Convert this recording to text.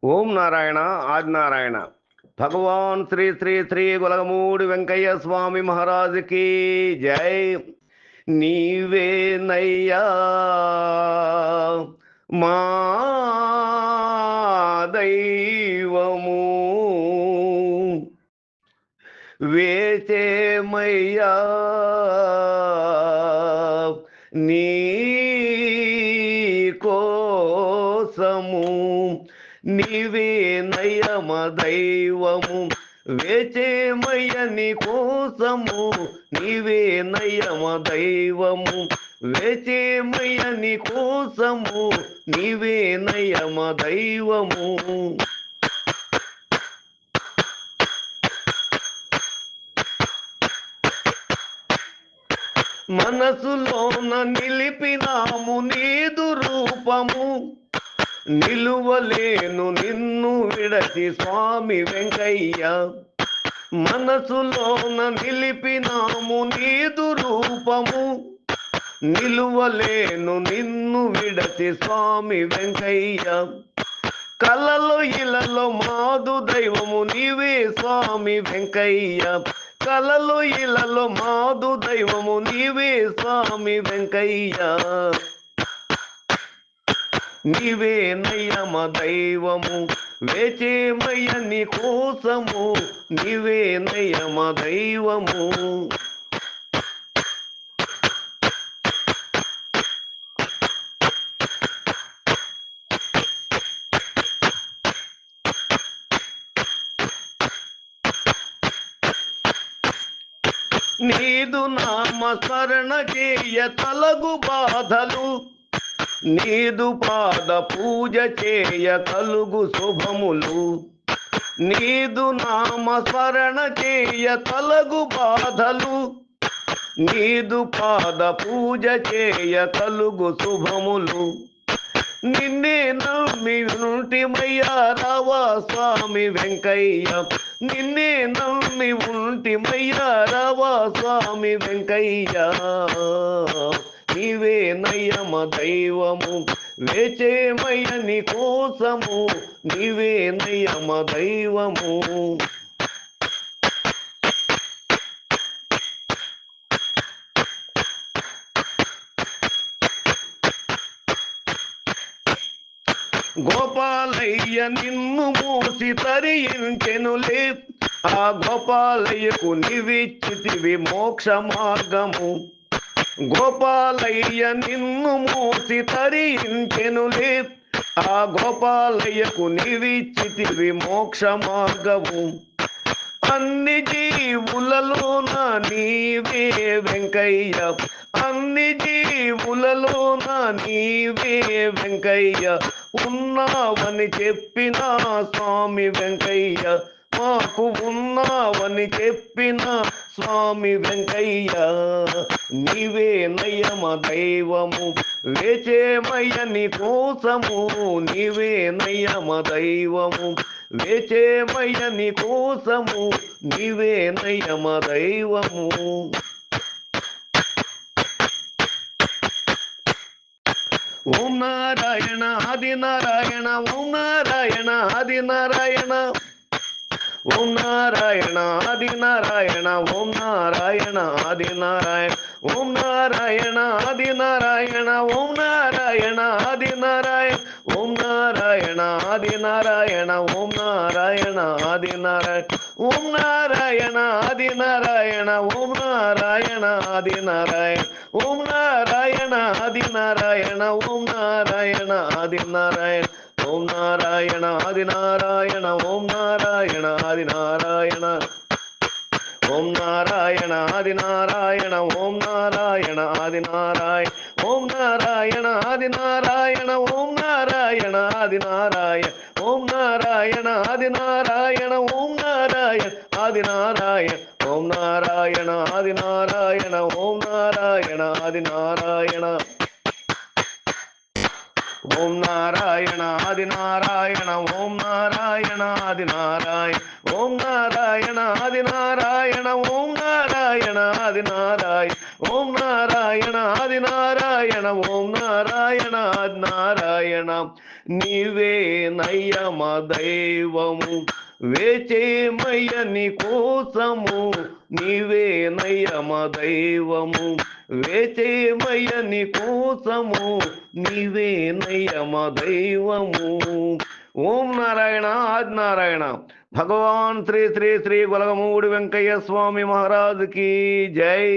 ఓం నారాయణ ఆదినారాయణ. భగవాన్ శ్రీ శ్రీ శ్రీ గొలగమూడి వెంకయ్య స్వామి మహారాజుకి జై. నీవేనయ్యా మా దైవము, వేచేమయ్యా నీ కోసము. నీవే నయమ దైవము, వేచేమయ్య నీ కోసము. నీవే నయమ దైవము, వేచేమయ్య నీ కోసము. నీవే నయమ దైవము. మనసులోన నిలిపినాము నీదు రూపము, నిలువలేను నిన్ను విడచి స్వామి వెంకయ్య. మనసులోన నిలిపినాము నీదు రూపము, నిలువలేను నిన్ను విడచి స్వామి వెంకయ్య. కలలో ఇలలో మాదు దైవము నీవే స్వామి వెంకయ్య. కలలో ఇలలో మాదు దైవము నీవే స్వామి వెంకయ్య. నీవే నయమ దైవము, వేచేమయ్య నీ కోసము. నీవే నయమ దైవము. నీదు నామ స్మరణ చేయ తలగు బాధలు, నీదు పాద పూజ చేయ కలుగు శుభములు. నీదు నామ స్మరణ చేయ తలగు బాధలు, నీదు పాద పూజ చేయ కలుగు శుభములు. నిన్నే నమ్మి ఉంటిమయ్యా రావా స్వామి వెంకయ్య. నిన్నే నమ్మి ఉంటిమయ్యా రావా స్వామి వెంకయ్య. నీవే నయమ దైవము, వేచేమయ్య నీ కోసము. నీవే నయమ దైవము. గోపాలయ్య నిన్ను మూసి తరించెనులే, ఆ గోపాలయ్యకు నీవిచ్చితివి మోక్ష మార్గము. గోపాలయ్య నిన్ను మూసి తరించెనులే, ఆ గోపాలయ్యకు నీవిచ్చితివి మోక్ష మార్గము. అన్ని జీవులలోన నీవే వెంకయ్య, అన్ని జీవులలోన నీవే వెంకయ్య. ఉన్నావని చెప్పిన స్వామి వెంకయ్య, మాకు ఉన్నావని చెప్పిన స్వామి వెంకయ్య. నీవే నయమ దైవము, వేచేమయ్య నీ కోసము. నీవే నయమ దైవము, వేచేమయ్య నీ కోసము. నీవే నయమ దైవము. ఓం నారాయణ ఆది నారాయణ, ఓం నారాయణ ఆది నారాయణ. ఓం నారాయణ ఆది నారాయణ, ఓం నారాయణ ఆది నారాయణ. ఓం నారాయణ ఆది నారాయణ, ఓం నారాయణ ఆది నారాయణ. ఓం నారాయణ ఆది నారాయణ, ఓం నారాయణ ఆది నారాయణ. ఓం నారాయణ ఆది నారాయణ, ఓం నారాయణ ఆది నారాయణ. ఓం నారాయణ ఆది నారాయణ, ఓం నారాయణ ఆది నారాయణ. ఓం నారాయణ ఆది నారాయణ, ఓం నారాయణ ఆది నారాయణ. ఓం నారాయణ ఆది నారాయణ, ఓం నారాయణ ఆది నారాయణ. ఓం నారాయణ ఆది నారాయణ, ఓం నారాయణ ఆది నారాయణ. ఓం నారాయణ ఆది నారాయణ, ఓం నారాయణ ఆది నారాయణ. ఓం నారాయణ ఆది నారాయణ, ఓం నారాయణ ఆది నారాయణ. ఓం నారాయణ ఆది నారాయణ, ఓం నారాయణ ఆది నారాయణ. ఓం నారాయణ ఆది నారాయణ, ఓం నారాయణ ఆది నారాయణ. ఓం నారాయణ ఆది నారాయణ, ఓం నారాయణ ఆది నారాయణ. నీవే నయ్యమ దైవము, వేచేమయ్య నీ కోసము, నీవే నయ్యమ దైవము, వేచేమయ్య నీ కోసము, నీవే నయ్యమ దైవము. ఓం నారాయణ ఆది నారాయణ. భగవాన్ శ్రీ శ్రీ శ్రీ గొలగమూడి వెంకయ్య స్వామి మహారాజుకి జై.